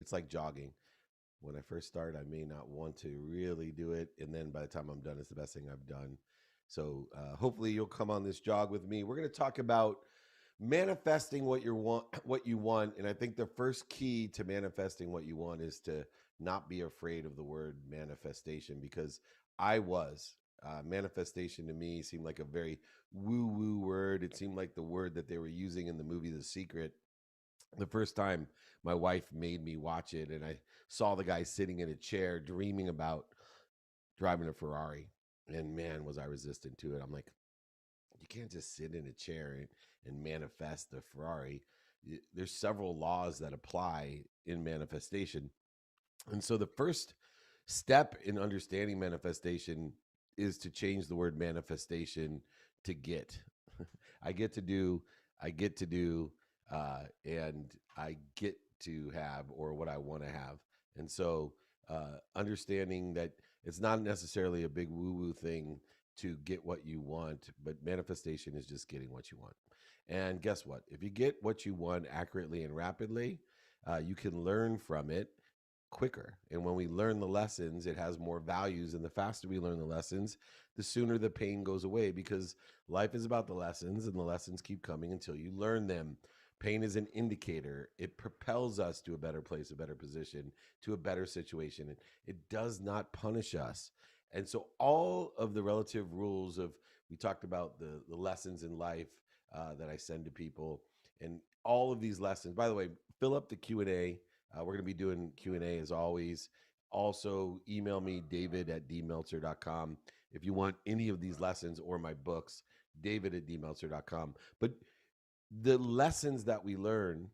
It's like jogging. When I first start, I may not want to really do it. And then by the time I'm done, it's the best thing I've done. So hopefully you'll come on this jog with me. We're going to talk about manifesting what you want, what you want. And I think the first key to manifesting what you want is to not be afraid of the word manifestation, because I was. Manifestation to me seemed like a very woo woo word. It seemed like the word that they were using in the movie The Secret. The first time my wife made me watch it, and I saw the guy sitting in a chair dreaming about driving a Ferrari. And man, was I resistant to it. I'm like, you can't just sit in a chair and manifest the Ferrari. There's several laws that apply in manifestation. And so the first step in understanding manifestation is to change the word manifestation to get. I get to do, I get to do, and I get to have, or what I want to have. And so understanding that it's not necessarily a big woo woo thing to get what you want, but manifestation is just getting what you want. And guess what? If you get what you want accurately and rapidly, you can learn from it quicker. And when we learn the lessons, it has more values. And the faster we learn the lessons, the sooner the pain goes away, because life is about the lessons, and the lessons keep coming until you learn them. Pain is an indicator. It propels us to a better place, a better position, to a better situation. It does not punish us. And so all of the relative rules of, we talked about the lessons in life that I send to people, and all of these lessons, by the way, fill up the Q&A. We're going to be doing Q&A as always. Also, email me, david@dmeltzer.com, if you want any of these lessons or my books, david@dmeltzer.com. But the lessons that we learn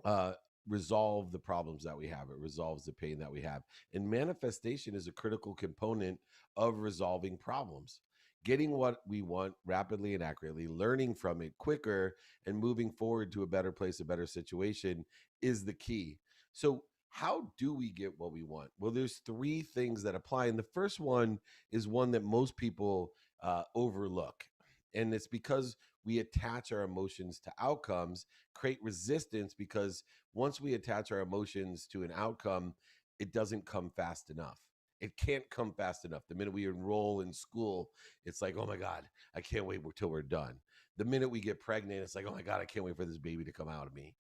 uh, resolve the problems that we have. It resolves the pain that we have. And manifestation is a critical component of resolving problems. Getting what we want rapidly and accurately, learning from it quicker, and moving forward to a better place, a better situation is the key. So, how do we get what we want? Well, there's three things that apply. And the first one is one that most people overlook. And it's because we attach our emotions to outcomes, create resistance, because once we attach our emotions to an outcome, it doesn't come fast enough. It can't come fast enough. The minute we enroll in school, it's like, oh my God, I can't wait till we're done. The minute we get pregnant, it's like, oh my God, I can't wait for this baby to come out of me.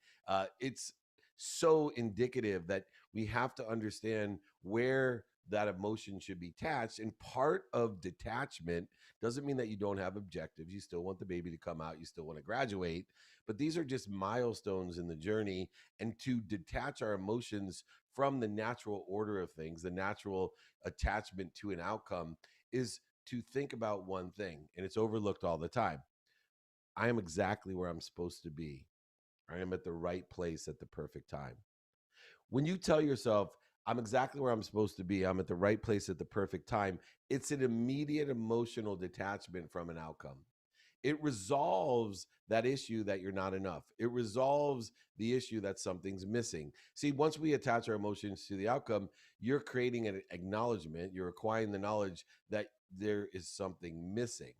It's so indicative that we have to understand where that emotion should be attached. And part of detachment doesn't mean that you don't have objectives. You still want the baby to come out, you still want to graduate, but these are just milestones in the journey. And to detach our emotions from the natural order of things, the natural attachment to an outcome, is to think about one thing, and it's overlooked all the time. I am exactly where I'm supposed to be. I am at the right place at the perfect time. When you tell yourself, I'm exactly where I'm supposed to be, I'm at the right place at the perfect time, it's an immediate emotional detachment from an outcome. It resolves that issue that you're not enough. It resolves the issue that something's missing. See, once we attach our emotions to the outcome, you're creating an acknowledgement, you're acquiring the knowledge that there is something missing.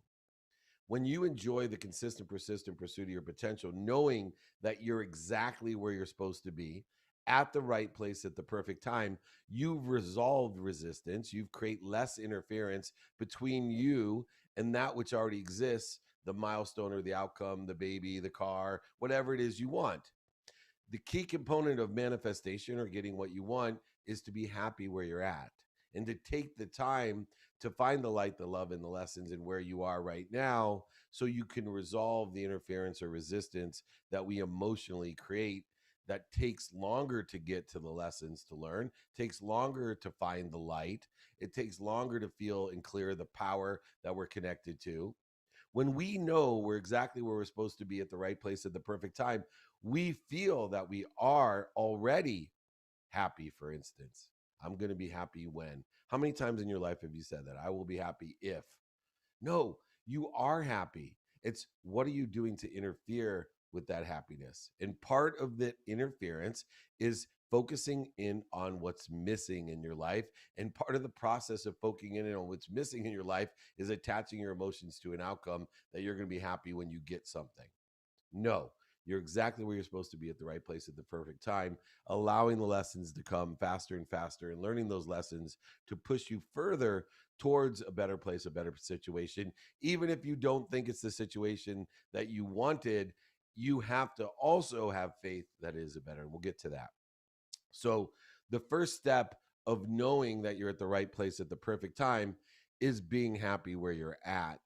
When you enjoy the consistent, persistent pursuit of your potential, knowing that you're exactly where you're supposed to be at the right place at the perfect time, you've resolved resistance. You've created less interference between you and that which already exists, the milestone or the outcome, the baby, the car, whatever it is you want. The key component of manifestation, or getting what you want, is to be happy where you're at, and to take the time to find the light, the love, and the lessons in where you are right now, so you can resolve the interference or resistance that we emotionally create, that takes longer to get to the lessons to learn, takes longer to find the light, it takes longer to feel and clear the power that we're connected to. When we know we're exactly where we're supposed to be at the right place at the perfect time, we feel that we are already happy. For instance, I'm going to be happy when. How many times in your life have you said that? I will be happy if. No, you are happy. It's, what are you doing to interfere with that happiness? And part of the interference is focusing in on what's missing in your life. And part of the process of focusing in on what's missing in your life is attaching your emotions to an outcome that you're going to be happy when you get something. No, You're exactly where you're supposed to be at the right place at the perfect time, allowing the lessons to come faster and faster and learning those lessons to push you further towards a better place, a better situation. Even if you don't think it's the situation that you wanted, you have to also have faith that is a better. And we'll get to that. So, the first step of knowing that you're at the right place at the perfect time is being happy where you're at,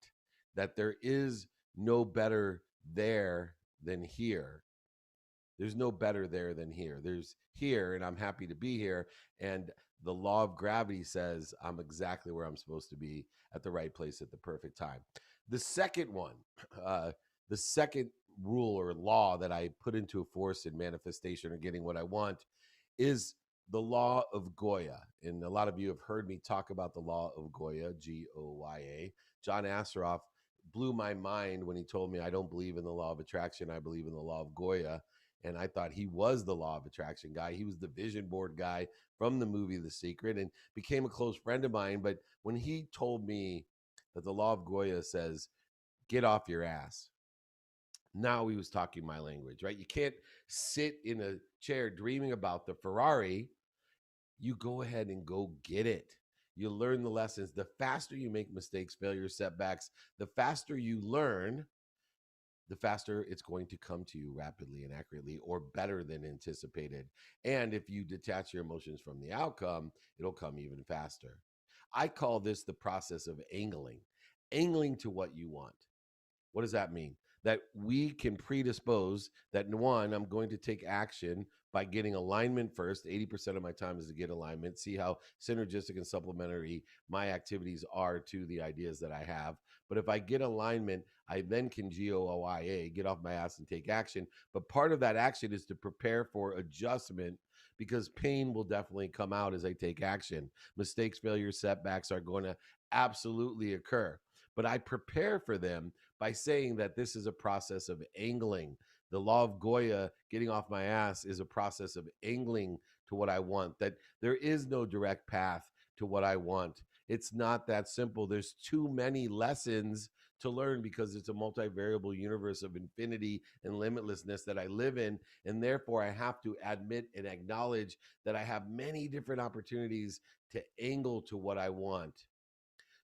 that there is no better there than here. There's no better there than here. There's here, and I'm happy to be here. And the law of gravity says I'm exactly where I'm supposed to be at the right place at the perfect time. The second one, the second rule or law that I put into force in manifestation or getting what I want is the law of Goya. And a lot of you have heard me talk about the law of Goya, Goya. John Asseroff blew my mind when he told me I don't believe in the law of attraction. I believe in the law of Goya. And I thought he was the law of attraction guy. He was the vision board guy from the movie The Secret and became a close friend of mine. But when he told me that the law of Goya says, get off your ass, now he was talking my language, right? You can't sit in a chair dreaming about the Ferrari. You go ahead and go get it. You learn the lessons. The faster you make mistakes, failures, setbacks, the faster you learn, the faster it's going to come to you rapidly and accurately or better than anticipated. And if you detach your emotions from the outcome, it'll come even faster. I call this the process of angling to what you want. What does that mean? That we can predispose that one, I'm going to take action by getting alignment first. 80% of my time is to get alignment, see how synergistic and supplementary my activities are to the ideas that I have. But if I get alignment, I then can GOIA, get off my ass and take action. But part of that action is to prepare for adjustment because pain will definitely come out as I take action. Mistakes, failures, setbacks are going to absolutely occur. But I prepare for them by saying that this is a process of angling. The law of Goya, getting off my ass, is a process of angling to what I want, that there is no direct path to what I want. It's not that simple. There's too many lessons to learn because it's a multivariable universe of infinity and limitlessness that I live in. And therefore, I have to admit and acknowledge that I have many different opportunities to angle to what I want.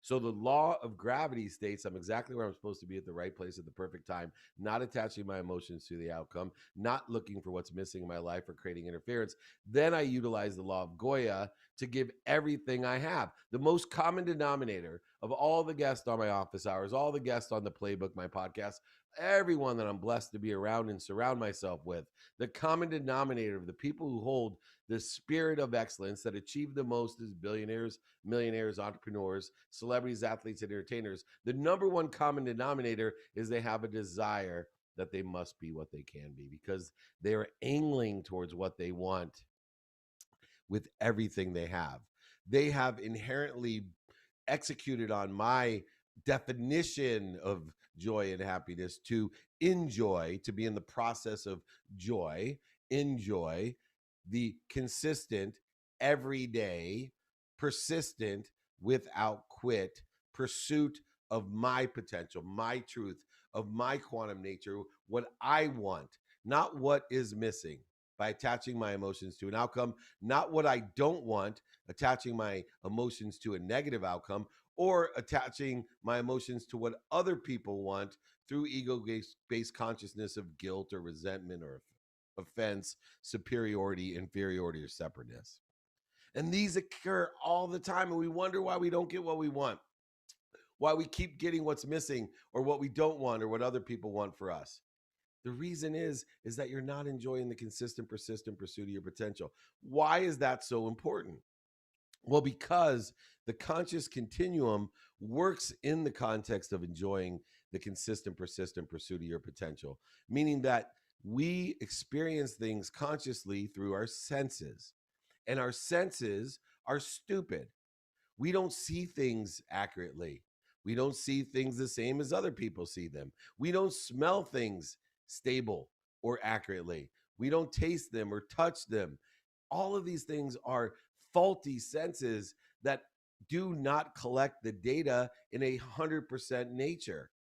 So the law of gravity states I'm exactly where I'm supposed to be at the right place at the perfect time, not attaching my emotions to the outcome, not looking for what's missing in my life or creating interference. Then I utilize the law of Goya to give everything I have. The most common denominator of all the guests on my office hours, all the guests on the playbook, my podcast, everyone that I'm blessed to be around and surround myself with, the common denominator of the people who hold the spirit of excellence that achieve the most is billionaires, millionaires, entrepreneurs, celebrities, athletes, and entertainers. The number one common denominator is they have a desire that they must be what they can be because they are angling towards what they want with everything they have. They have inherently executed on my definition of joy and happiness to enjoy, to be in the process of joy, enjoy the consistent, everyday, persistent, without quit pursuit of my potential, my truth, of my quantum nature, what I want, not what is missing by attaching my emotions to an outcome, not what I don't want, attaching my emotions to a negative outcome, or attaching my emotions to what other people want through ego-based consciousness of guilt or resentment or offense, superiority, inferiority, or separateness. And these occur all the time, and we wonder why we don't get what we want, why we keep getting what's missing or what we don't want or what other people want for us. The reason is that you're not enjoying the consistent, persistent pursuit of your potential. Why is that so important? Well, because the conscious continuum works in the context of enjoying the consistent, persistent pursuit of your potential, meaning that we experience things consciously through our senses, and our senses are stupid. We don't see things accurately. We don't see things the same as other people see them. We don't smell things stable or accurately. We don't taste them or touch them. All of these things are faulty senses that do not collect the data in 100% nature.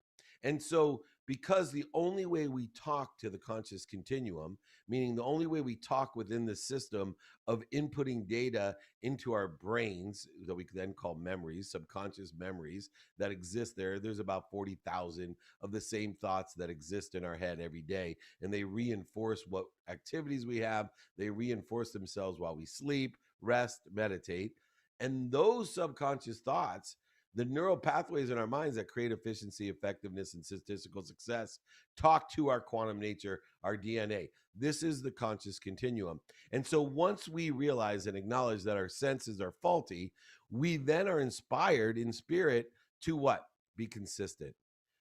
And so because the only way we talk to the conscious continuum, meaning the only way we talk within the system of inputting data into our brains that we then call memories, subconscious memories that exist there. There's about 40,000 of the same thoughts that exist in our head every day, and they reinforce what activities we have. They reinforce themselves while we sleep, rest, meditate. And those subconscious thoughts, the neural pathways in our minds that create efficiency, effectiveness, and statistical success, talk to our quantum nature, our DNA. This is the conscious continuum. And so once we realize and acknowledge that our senses are faulty, we then are inspired in spirit to what? Be consistent.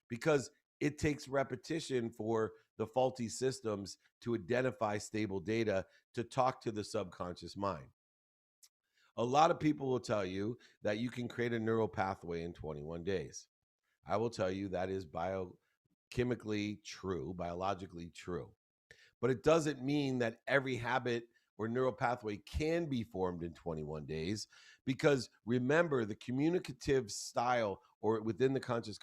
Because it takes repetition for the faulty systems to identify stable data to talk to the subconscious mind. A lot of people will tell you that you can create a neural pathway in 21 days. I will tell you that is biochemically true, biologically true. But it doesn't mean that every habit or neural pathway can be formed in 21 days, because remember, the communicative style or within the conscious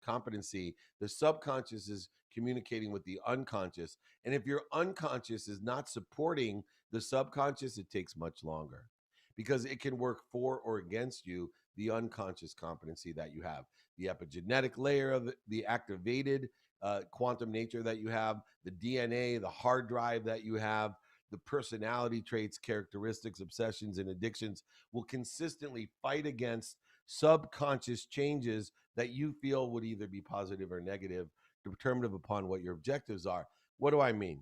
competency, the subconscious is communicating with the unconscious. And if your unconscious is not supporting the subconscious, it takes much longer, because it can work for or against you, the unconscious competency that you have, the epigenetic layer of the activated quantum nature that you have, the DNA, the hard drive that you have, the personality traits, characteristics, obsessions, and addictions will consistently fight against subconscious changes that you feel would either be positive or negative, determinative upon what your objectives are. What do I mean?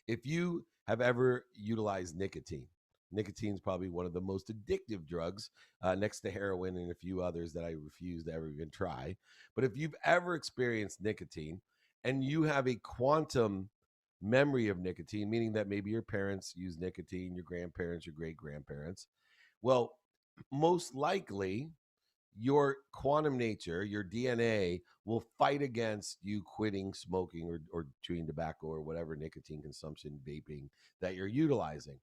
If you have ever utilized nicotine, nicotine is probably one of the most addictive drugs, next to heroin and a few others that I refuse to ever even try. But if you've ever experienced nicotine and you have a quantum memory of nicotine, meaning that maybe your parents use nicotine, your grandparents, your great grandparents, well, most likely your quantum nature, your DNA, will fight against you quitting smoking or chewing tobacco or whatever nicotine consumption, vaping that you're utilizing.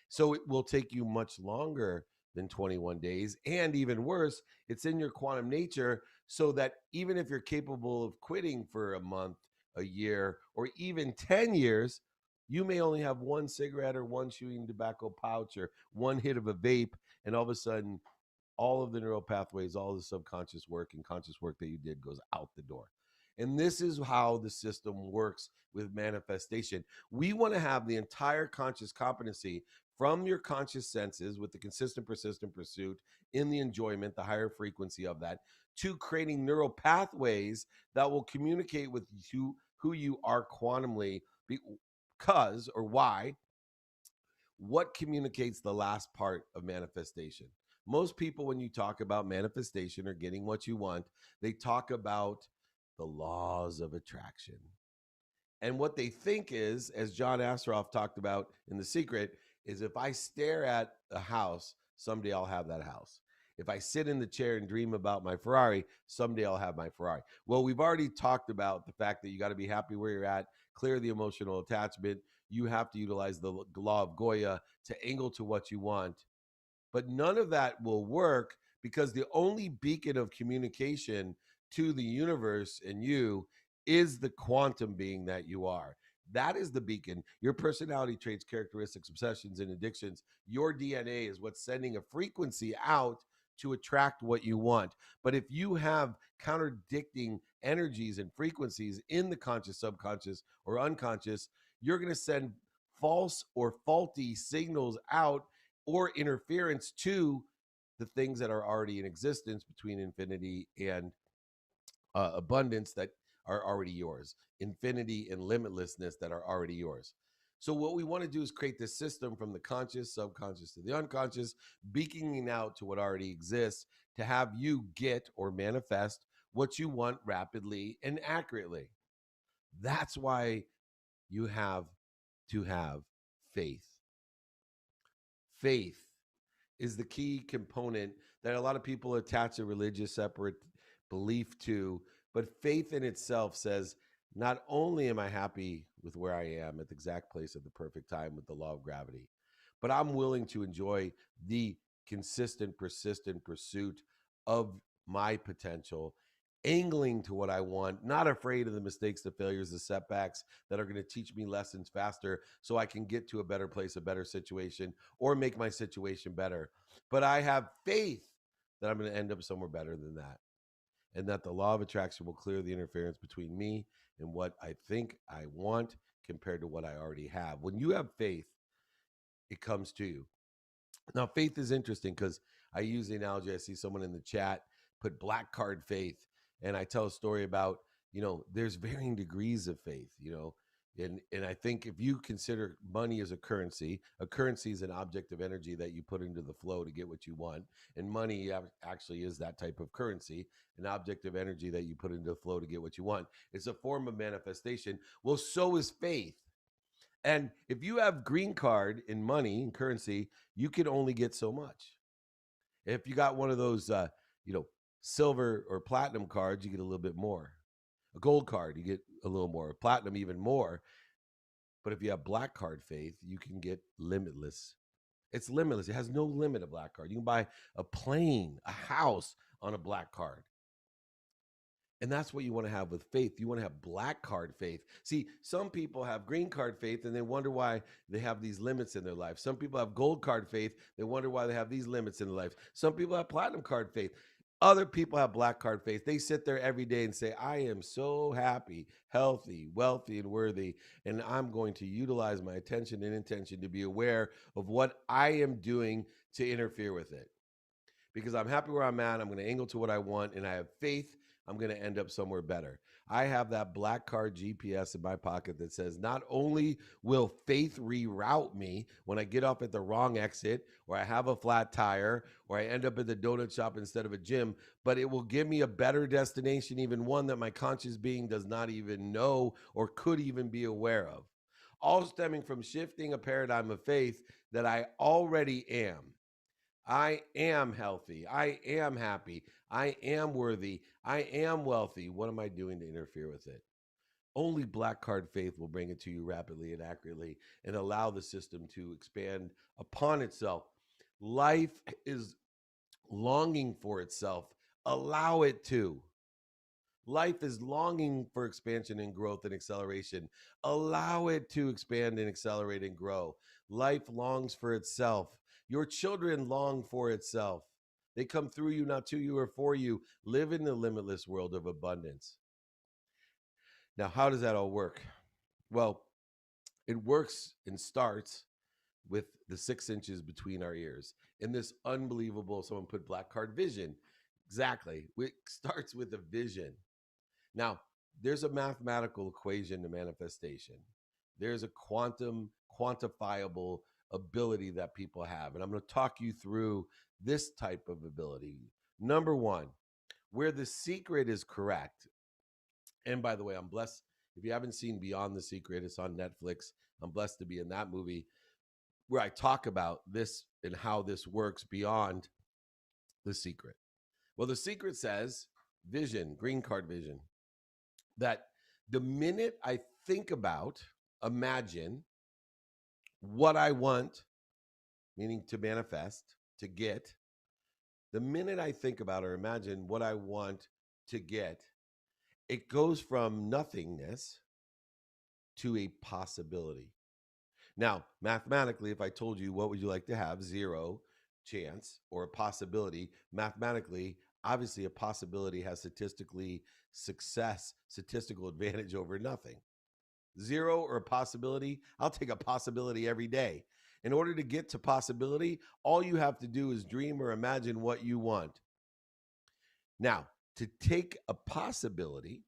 So it will take you much longer than 21 days. And even worse, it's in your quantum nature, so that even if you're capable of quitting for a month, a year, or even 10 years, you may only have one cigarette or one chewing tobacco pouch or one hit of a vape. And all of a sudden, all of the neural pathways, all the subconscious work and conscious work that you did goes out the door. And this is how the system works with manifestation. We want to have the entire conscious competency from your conscious senses with the consistent, persistent pursuit in the enjoyment, the higher frequency of that, to creating neural pathways that will communicate with you who you are quantumly, because or why. What communicates the last part of manifestation? Most people, when you talk about manifestation or getting what you want, they talk about the laws of attraction. And what they think is, as John Assaraf talked about in The Secret, is if I stare at a house, someday I'll have that house. If I sit in the chair and dream about my Ferrari, someday I'll have my Ferrari. Well, we've already talked about the fact that you got to be happy where you're at, clear the emotional attachment. You have to utilize the law of Goya to angle to what you want. But none of that will work, because the only beacon of communication to the universe and you is the quantum being that you are. That is the beacon. Your personality traits, characteristics, obsessions, and addictions, your DNA is what's sending a frequency out to attract what you want. But if you have contradicting energies and frequencies in the conscious, subconscious, or unconscious, you're going to send false or faulty signals out or interference to the things that are already in existence between infinity and abundance that are already yours, infinity and limitlessness that are already yours. So what we want to do is create this system from the conscious, subconscious to the unconscious, beaking out to what already exists to have you get or manifest what you want rapidly and accurately. That's why you have to have faith. Faith is the key component that a lot of people attach a religious separate belief to. But faith in itself says, not only am I happy with where I am at the exact place at the perfect time with the law of gravity, but I'm willing to enjoy the consistent, persistent pursuit of my potential angling to what I want, not afraid of the mistakes, the failures, the setbacks that are going to teach me lessons faster so I can get to a better place, a better situation, or make my situation better. But I have faith that I'm going to end up somewhere better than that, and that the law of attraction will clear the interference between me and what I think I want compared to what I already have. When you have faith, it comes to you. Now, faith is interesting because I use the analogy. I see someone in the chat put black card faith, and I tell a story about, there's varying degrees of faith, and I think if you consider money as a currency is an object of energy that you put into the flow to get what you want. And money actually is that type of currency, an object of energy that you put into the flow to get what you want. It's a form of manifestation. Well, so is faith. And if you have green card in money and currency, you can only get so much. If you got one of those, silver or platinum cards, you get a little bit more. A gold card, you get a little more. Platinum, even more. But if you have black card faith, you can get limitless. It's limitless. It has no limit, a black card. You can buy a plane, a house on a black card. And that's what you want to have with faith. You want to have black card faith. See, some people have green card faith and they wonder why they have these limits in their life. Some people have gold card faith. They wonder why they have these limits in their life. Some people have platinum card faith. Other people have black card faith. They sit there every day and say, I am so happy, healthy, wealthy, and worthy. And I'm going to utilize my attention and intention to be aware of what I am doing to interfere with it. Because I'm happy where I'm at. I'm going to angle to what I want. And I have faith I'm going to end up somewhere better. I have that black card GPS in my pocket that says not only will faith reroute me when I get off at the wrong exit, or I have a flat tire, or I end up at the donut shop instead of a gym, but it will give me a better destination, even one that my conscious being does not even know or could even be aware of. All stemming from shifting a paradigm of faith that I already am. I am healthy. I am happy. I am worthy. I am wealthy. What am I doing to interfere with it? Only black card faith will bring it to you rapidly and accurately and allow the system to expand upon itself. Life is longing for itself. Allow it to. Life is longing for expansion and growth and acceleration. Allow it to expand and accelerate and grow. Life longs for itself. Your children long for itself. They come through you, not to you or for you. Live in the limitless world of abundance. Now, how does that all work? Well, it works and starts with the 6 inches between our ears. In this unbelievable, someone put black card vision. Exactly. It starts with a vision. Now, there's a mathematical equation to manifestation. There's a quantifiable ability that people have. And I'm going to talk you through this type of ability. Number one, where the secret is correct. And by the way, I'm blessed. If you haven't seen Beyond the Secret, it's on Netflix. I'm blessed to be in that movie where I talk about this and how this works beyond the secret. Well, the secret says vision, green card vision, that the minute I think about, imagine what I want, meaning to manifest, to get, the minute I think about or imagine what I want to get, it goes from nothingness to a possibility. Now, mathematically, if I told you what would you like to have, 0 chance, or a possibility, mathematically, obviously a possibility has statistical advantage over nothing. 0 or a possibility, I'll take a possibility every day. In order to get to possibility, all you have to do is dream or imagine what you want. Now, to take a possibility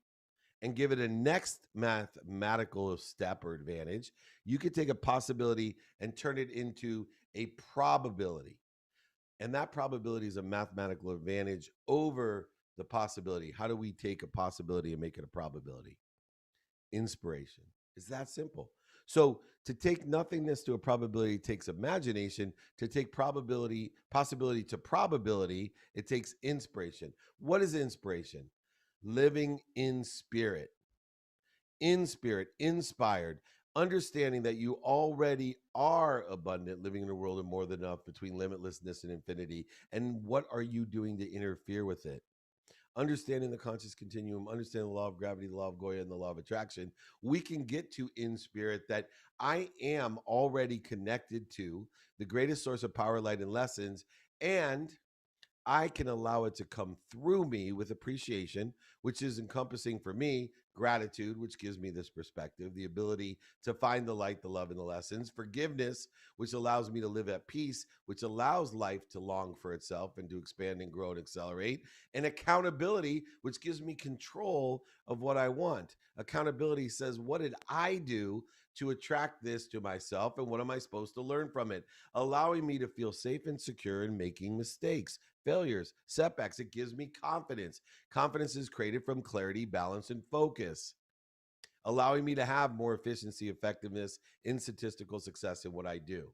and give it a next mathematical step or advantage, you could take a possibility and turn it into a probability. And that probability is a mathematical advantage over the possibility. How do we take a possibility and make it a probability? Inspiration. It's that simple. So to take nothingness to a probability takes imagination. To take possibility to probability, it takes inspiration. What is inspiration? Living in spirit, inspired, understanding that you already are abundant, living in a world of more than enough between limitlessness and infinity. And what are you doing to interfere with it? understanding the conscious continuum, understanding the law of gravity, the law of Goya, and the law of attraction, we can get to in spirit that I am already connected to the greatest source of power, light, and lessons. And I can allow it to come through me with appreciation, which is encompassing for me gratitude, which gives me this perspective, the ability to find the light, the love, and the lessons, forgiveness, which allows me to live at peace, which allows life to long for itself and to expand and grow and accelerate, and accountability, which gives me control of what I want. Accountability says, what did I do to attract this to myself, and what am I supposed to learn from it? Allowing me to feel safe and secure in making mistakes, failures, setbacks. It gives me confidence. Confidence is created from clarity, balance, and focus, allowing me to have more efficiency, effectiveness in statistical success in what I do.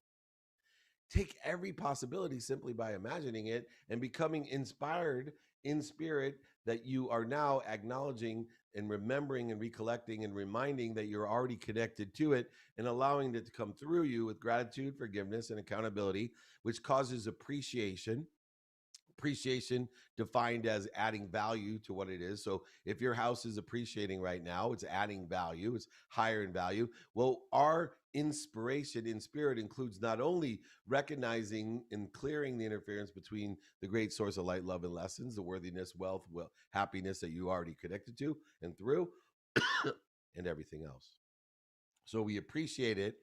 Take every possibility simply by imagining it and becoming inspired in spirit, that you are now acknowledging and remembering and recollecting and reminding that you're already connected to it, and allowing it to come through you with gratitude, forgiveness, and accountability, which causes appreciation. Appreciation defined as adding value to what it is. So if your house is appreciating right now, it's adding value, it's higher in value. Well, our inspiration in spirit includes not only recognizing and clearing the interference between the great source of light, love, and lessons, the worthiness, wealth, happiness that you already connected to and through, and everything else. So we appreciate it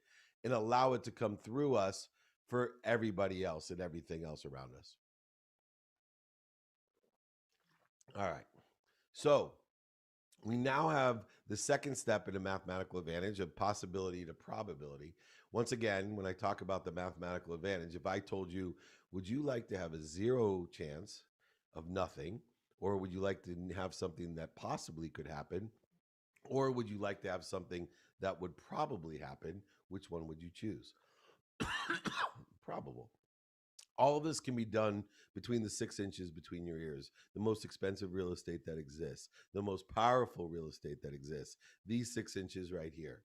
and allow it to come through us for everybody else and everything else around us. All right. So we now have the second step in a mathematical advantage of possibility to probability. Once again, when I talk about the mathematical advantage, if I told you, would you like to have a zero chance of nothing? Or would you like to have something that possibly could happen? Or would you like to have something that would probably happen? Which one would you choose? Probable. All of this can be done between the 6 inches between your ears, the most expensive real estate that exists, the most powerful real estate that exists, these 6 inches right here,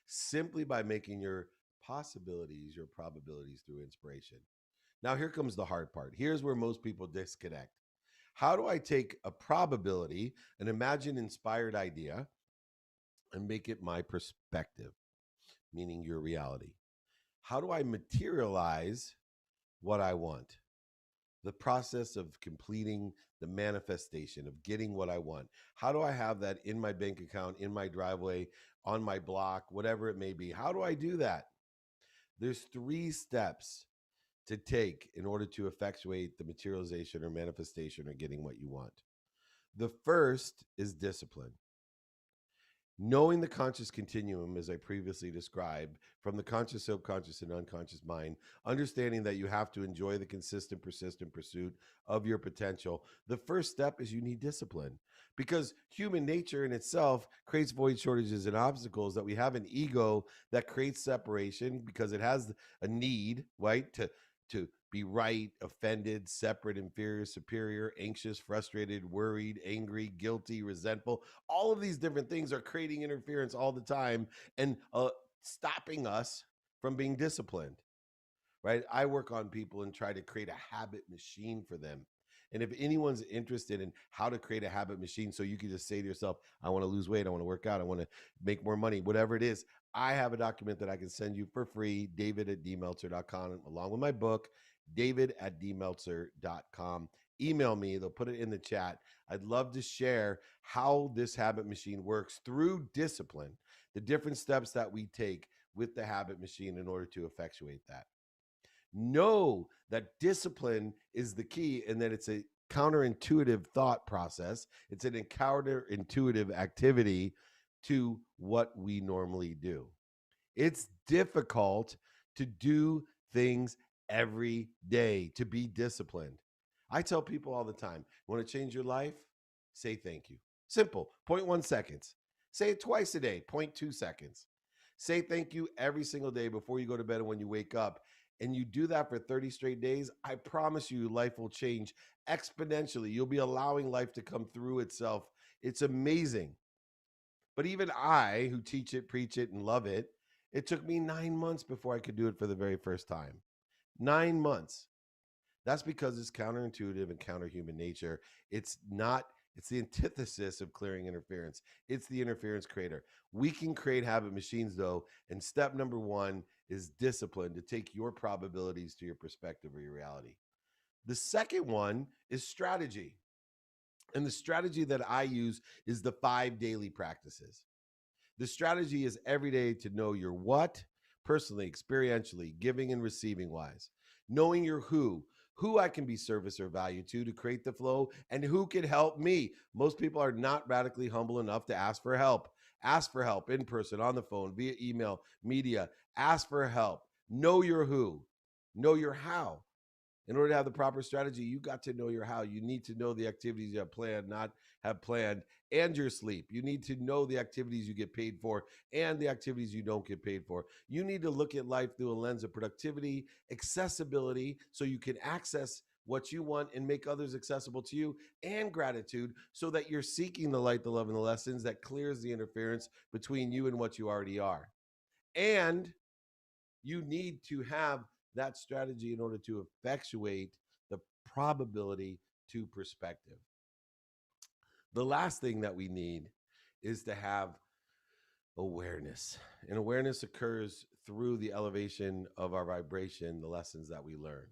simply by making your possibilities your probabilities through inspiration. Now, here comes the hard part. Here's where most people disconnect. How do I take a probability, an imagined inspired idea, and make it my perspective, meaning your reality? How do I materialize what I want? The process of completing the manifestation of getting what I want. How do I have that in my bank account, in my driveway, on my block, whatever it may be? How do I do that? There's 3 steps to take in order to effectuate the materialization or manifestation or getting what you want. The first is discipline. Knowing the conscious continuum, as I previously described, from the conscious, subconscious, and unconscious mind, understanding that you have to enjoy the consistent, persistent pursuit of your potential. The first step is you need discipline, because human nature in itself creates void, shortages, and obstacles. That we have an ego that creates separation because it has a need, right, to be right, offended, separate, inferior, superior, anxious, frustrated, worried, angry, guilty, resentful. All of these different things are creating interference all the time and stopping us from being disciplined, right? I work on people and try to create a habit machine for them. And if anyone's interested in how to create a habit machine, so you can just say to yourself, I want to lose weight, I want to work out, I want to make more money, whatever it is, I have a document that I can send you for free, david@dmeltzer.com, along with my book, david@dmeltzer.com. Email me, they'll put it in the chat. I'd love to share how this habit machine works through discipline, the different steps that we take with the habit machine in order to effectuate that. Know that discipline is the key, and that it's a counterintuitive thought process. It's an counterintuitive activity to what we normally do. It's difficult to do things every day, to be disciplined. I tell people all the time, want to change your life? Say thank you. Simple, 0.1 seconds. Say it twice a day, 0.2 seconds. Say thank you every single day before you go to bed and when you wake up. And you do that for 30 straight days, I promise you, life will change exponentially. You'll be allowing life to come through itself. It's amazing. But even I, who teach it, preach it, and love it, it took me 9 months before I could do it for the very first time. 9 months. That's because it's counterintuitive and counter human nature. It's not It's the antithesis of clearing interference. It's the interference creator. We can create habit machines, though. And step number one is discipline to take your probabilities to your perspective or your reality. The second one is strategy. And the strategy that I use is the 5 daily practices. The strategy is every day to know your what, personally, experientially, giving and receiving wise. Knowing your who I can be service or value to create the flow, and who can help me. Most people are not radically humble enough to ask for help. Ask for help in person, on the phone, via email, media. Ask for help. Know your who, know your how. In order to have the proper strategy, you got to know your how. You need to know the activities you have planned, not have planned, and your sleep. You need to know the activities you get paid for and the activities you don't get paid for. You need to look at life through a lens of productivity, accessibility, so you can access what you want and make others accessible to you, and gratitude, so that you're seeking the light, the love, and the lessons that clears the interference between you and what you already are. And you need to have that strategy in order to effectuate the probability to perspective. The last thing that we need is to have awareness. And awareness occurs through the elevation of our vibration, the lessons that we learn.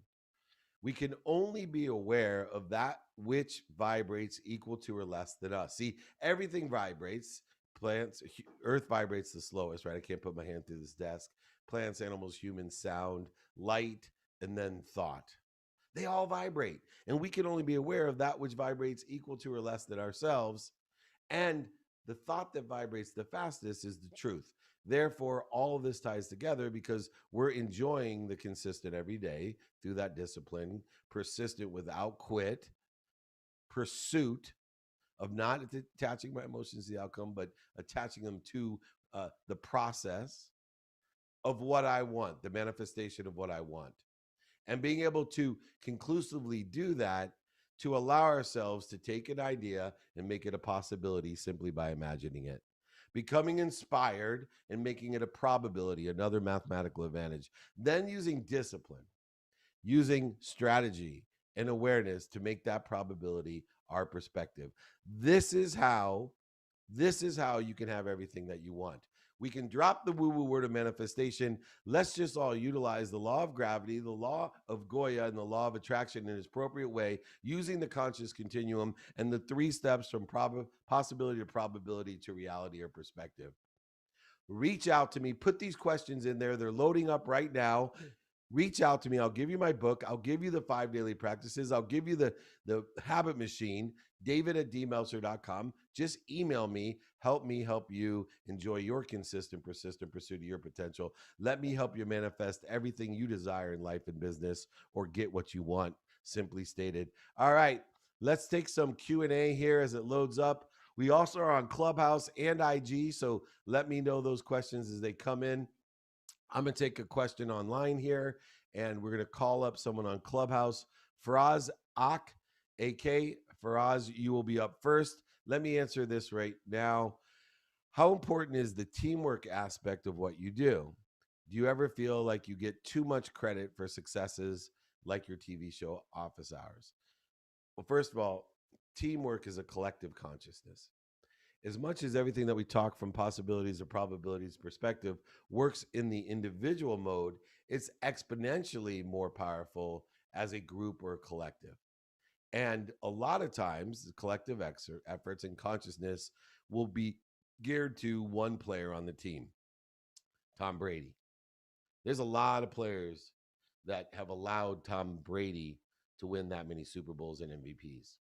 We can only be aware of that which vibrates equal to or less than us. See, everything vibrates. Plants, earth vibrates the slowest, right? I can't put my hand through this desk. Plants, animals, humans, sound, light, and then thought. They all vibrate. And we can only be aware of that which vibrates equal to or less than ourselves. And the thought that vibrates the fastest is the truth. Therefore, all of this ties together because we're enjoying the consistent every day through that discipline, persistent without quit, pursuit of not attaching my emotions to the outcome, but attaching them to the process of what I want, the manifestation of what I want. And being able to conclusively do that, to allow ourselves to take an idea and make it a possibility simply by imagining it. Becoming inspired and making it a probability, another mathematical advantage. Then using discipline, using strategy and awareness to make that probability our perspective. This is how you can have everything that you want. We can drop the woo-woo word of manifestation. Let's just all utilize the law of gravity, the law of Goya, and the law of attraction in its appropriate way, using the conscious continuum and the 3 steps from possibility to probability to reality or perspective. Reach out to me. Put these questions in there. They're loading up right now. Reach out to me. I'll give you my book. I'll give you the 5 daily practices. I'll give you the habit machine, david@dmeltzer.com. Just email me. Help me help you enjoy your consistent, persistent pursuit of your potential. Let me help you manifest everything you desire in life and business, or get what you want, simply stated. All right, let's take some Q&A here as it loads up. We also are on Clubhouse and IG, so let me know those questions as they come in. I'm going to take a question online here, and we're going to call up someone on Clubhouse. Faraz Ak, AK. Faraz, you will be up first. Let me answer this right now. How important is the teamwork aspect of what you do? Do you ever feel like you get too much credit for successes like your TV show Office Hours? Well, first of all, teamwork is a collective consciousness. As much as everything that we talk from possibilities or probabilities perspective works in the individual mode, it's exponentially more powerful as a group or a collective. And a lot of times, the collective efforts and consciousness will be geared to one player on the team, Tom Brady. There's a lot of players that have allowed Tom Brady to win that many Super Bowls and MVPs.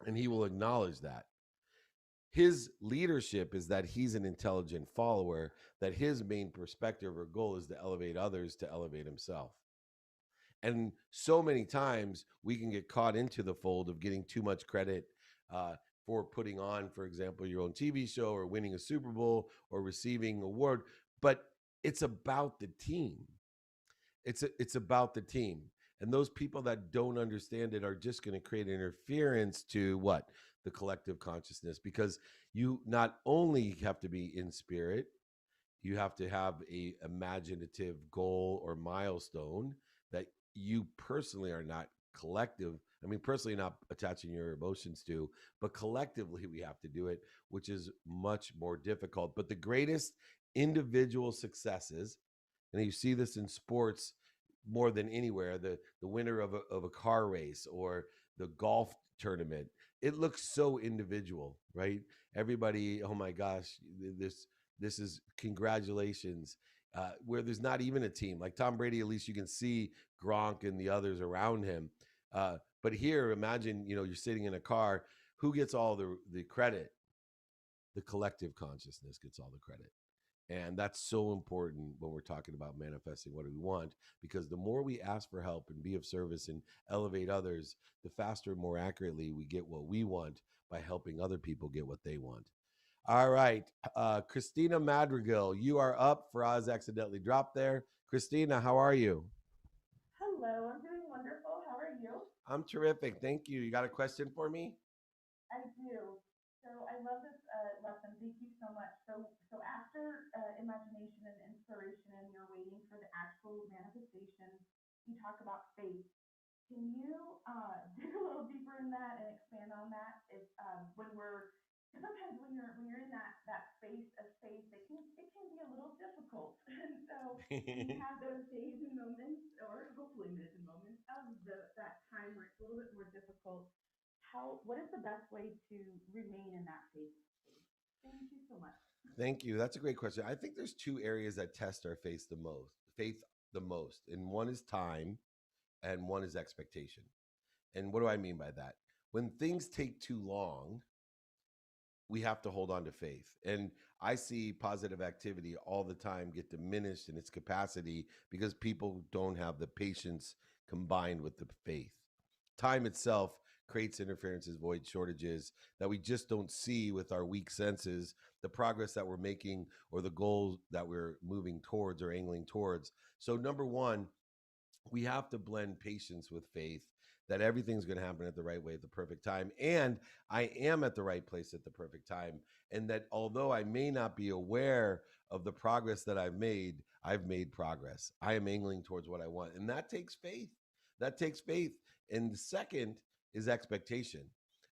And he will acknowledge that. His leadership is that he's an intelligent follower, that his main perspective or goal is to elevate others, to elevate himself. And so many times we can get caught into the fold of getting too much credit for putting on, for example, your own TV show or winning a Super Bowl or receiving an award. But it's about the team. It's about the team. And those people that don't understand it are just going to create interference to what? The collective consciousness. Because you not only have to be in spirit, you have to have a imaginative goal or milestone that you personally are not collective, I mean, personally, not attaching your emotions to, but collectively we have to do it, which is much more difficult. But the greatest individual successes, and you see this in sports more than anywhere, the winner of a car race or the golf tournament, it looks so individual, right? Everybody, oh my gosh, this is congratulations. Where there's not even a team like Tom Brady, at least you can see Gronk and the others around him. But here, imagine, you're sitting in a car. Who gets all the credit? The collective consciousness gets all the credit. And that's so important when we're talking about manifesting what we want, because the more we ask for help and be of service and elevate others, the faster and more accurately we get what we want by helping other people get what they want. All right. Christina Madrigal, you are up for Oz accidentally dropped there. Christina, how are you? Hello, I'm doing wonderful. How are you? I'm terrific. Thank you. You got a question for me? I do. So I love this lesson. Thank you so much. So after imagination and inspiration, and you're waiting for the actual manifestation, you talk about faith. Can you dig a little deeper in that and expand on that? If when we're sometimes when you're in that space of faith, it can be a little difficult. And so when you have those days and moments, or hopefully minutes and moments of that time where it's a little bit more difficult, what is the best way to remain in that faith space? Thank you so much. Thank you. That's a great question. I think there's two areas that test our faith the most. And one is time and one is expectation. And what do I mean by that? When things take too long, we have to hold on to faith. And I see positive activity all the time get diminished in its capacity because people don't have the patience combined with the faith. Time itself creates interferences, void shortages that we just don't see with our weak senses, the progress that we're making or the goals that we're moving towards or angling towards. So, number one, we have to blend patience with faith that everything's going to happen at the right way at the perfect time. And I am at the right place at the perfect time. And that although I may not be aware of the progress that I've made progress. I am angling towards what I want. And that takes faith. That takes faith. And the second is expectation.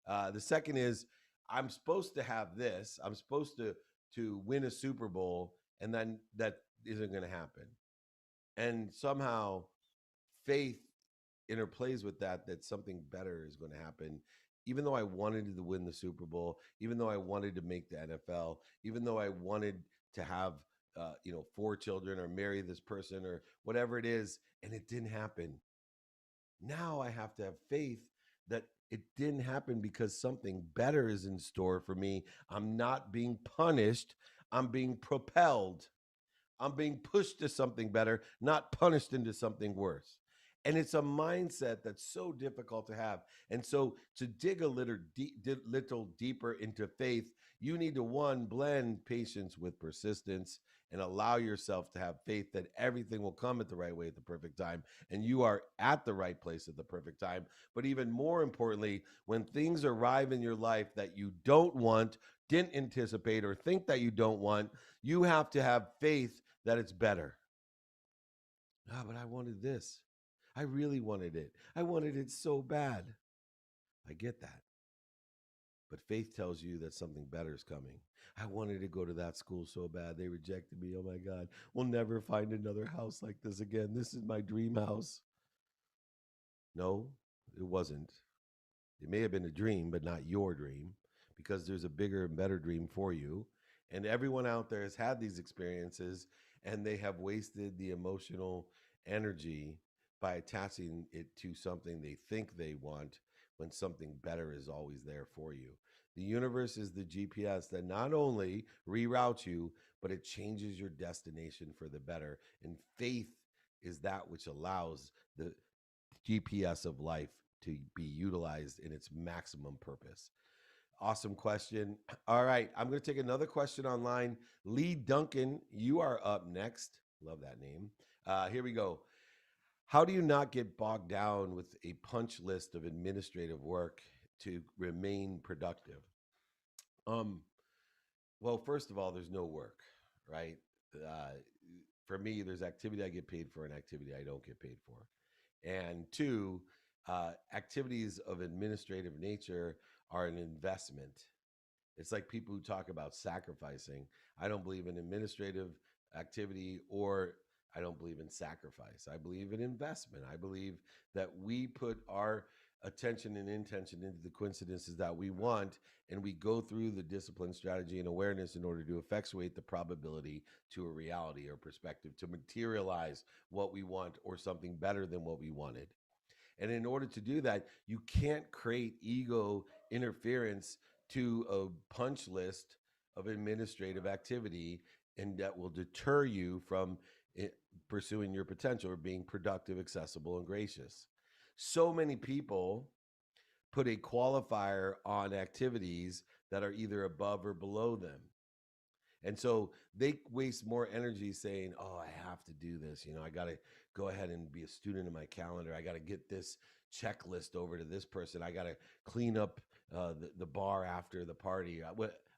The second is I'm supposed to have this. I'm supposed to win a Super Bowl, and then that isn't going to happen. And somehow faith interplays with that something better is going to happen. Even though I wanted to win the Super Bowl, even though I wanted to make the NFL, even though I wanted to have four children or marry this person or whatever it is, and it didn't happen. Now I have to have faith that it didn't happen because something better is in store for me. I'm not being punished. I'm being propelled. I'm being pushed to something better, not punished into something worse. And it's a mindset that's so difficult to have. And so to dig a little deeper into faith, you need to one, blend patience with persistence and allow yourself to have faith that everything will come at the right way at the perfect time. And you are at the right place at the perfect time. But even more importantly, when things arrive in your life that you don't want, didn't anticipate, or think that you don't want, you have to have faith that it's better. Ah, but I wanted this. I really wanted it. I wanted it so bad. I get that. But faith tells you that something better is coming. I wanted to go to that school so bad. They rejected me. Oh my God. We'll never find another house like this again. This is my dream house. No, it wasn't. It may have been a dream, but not your dream, because there's a bigger and better dream for you. And everyone out there has had these experiences and they have wasted the emotional energy by attaching it to something they think they want when something better is always there for you. The universe is the GPS that not only reroutes you, but it changes your destination for the better. And faith is that which allows the GPS of life to be utilized in its maximum purpose? Awesome question. All right, I'm going to take another question online. Lee Duncan, you are up next. Love that name. Here we go. How do you not get bogged down with a punch list of administrative work to remain productive? Um, well, first of all, there's no work, right? Uh, for me, there's activity I get paid for and activity I don't get paid for. And two, Activities of administrative nature are an investment. It's like people who talk about sacrificing. I don't believe in administrative activity, or I don't believe in sacrifice. I believe in investment. I believe that we put our attention and intention into the coincidences that we want, and we go through the discipline, strategy, and awareness in order to effectuate the probability to a reality or perspective, to materialize what we want or something better than what we wanted. And in order to do that, you can't create ego interference to a punch list of administrative activity, and that will deter you from it, pursuing your potential or being productive, accessible, and gracious. So many people put a qualifier on activities that are either above or below them. And so they waste more energy saying, "Oh, I have to do this. I got to go ahead and be a student in my calendar. I got to get this checklist over to this person. I got to clean up the bar after the party.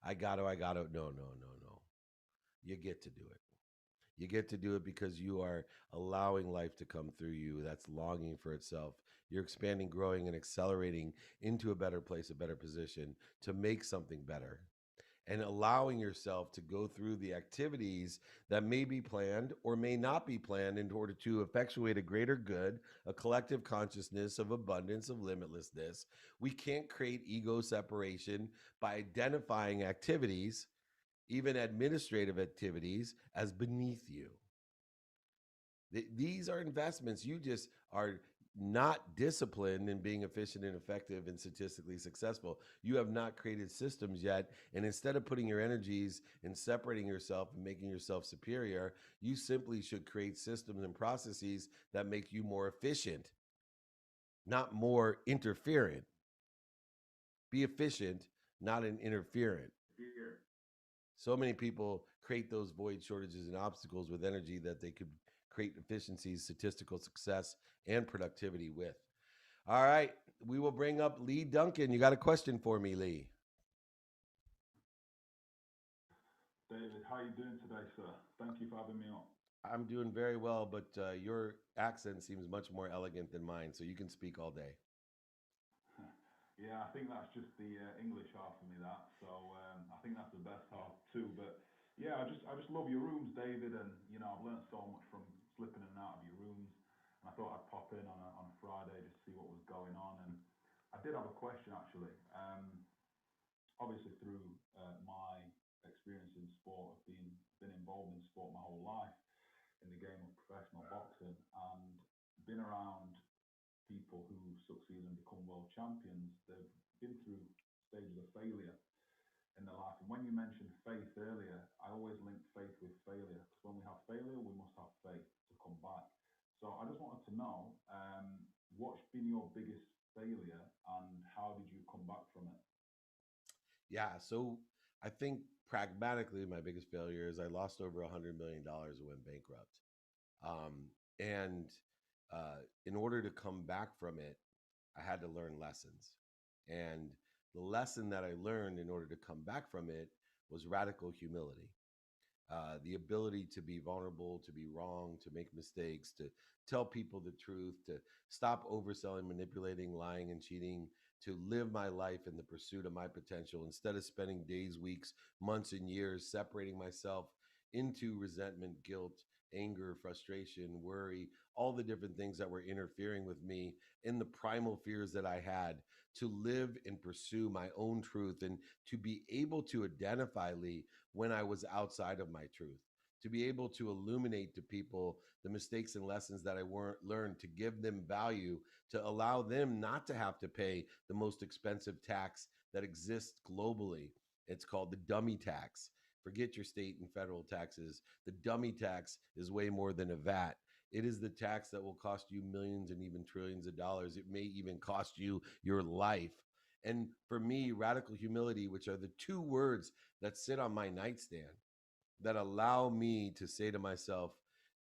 I got to. No, no, no, no. You get to do it. You get to do it because you are allowing life to come through you. That's longing for itself. You're expanding, growing, and accelerating into a better place, a better position to make something better, and allowing yourself to go through the activities that may be planned or may not be planned in order to effectuate a greater good, a collective consciousness of abundance, of limitlessness. We can't create ego separation by identifying activities, even administrative activities, as beneath you. These are investments. You just are not disciplined in being efficient and effective and statistically successful. You have not created systems yet. And instead of putting your energies in separating yourself and making yourself superior, you simply should create systems and processes that make you more efficient, not more interferent. Be efficient, not an interferent. So many people create those void, shortages, and obstacles with energy that they could create efficiencies, statistical success, and productivity with. All right, we will bring up Lee Duncan. You got a question for me, Lee? David, how are you doing today, sir? Thank you for having me on. I'm doing very well, but your accent seems much more elegant than mine, so you can speak all day. Yeah, I think that's just the English half of me. That so I think that's the best half too. But yeah, I just love your rooms, David, and I've learned so much from slipping in and out of your rooms. And I thought I'd pop in on a Friday just to see what was going on. And I did have a question actually. Obviously through my experience in sport, I've been involved in sport my whole life in the game of professional boxing, and been around people who succeed and become world champions. They've been through stages of failure in their life. And when you mentioned faith earlier, I always link faith with failure, because when we have failure, we must have faith to come back. So I just wanted to know, what's been your biggest failure and how did you come back from it? Yeah, so I think pragmatically, my biggest failure is I lost over $100 million and went bankrupt. And in order to come back from it, I had to learn lessons. And the lesson that I learned in order to come back from it was radical humility. The ability to be vulnerable, to be wrong, to make mistakes, to tell people the truth, to stop overselling, manipulating, lying, and cheating, to live my life in the pursuit of my potential instead of spending days, weeks, months, and years separating myself into resentment, guilt, anger, frustration, worry, all the different things that were interfering with me in the primal fears that I had, to live and pursue my own truth, and to be able to identify, Lee, when I was outside of my truth, to be able to illuminate to people the mistakes and lessons that I weren't learned, to give them value, to allow them not to have to pay the most expensive tax that exists globally. It's called the dummy tax. Forget your state and federal taxes. The dummy tax is way more than a VAT. It is the tax that will cost you millions and even trillions of dollars. It may even cost you your life. And for me, radical humility, which are the two words that sit on my nightstand, that allow me to say to myself,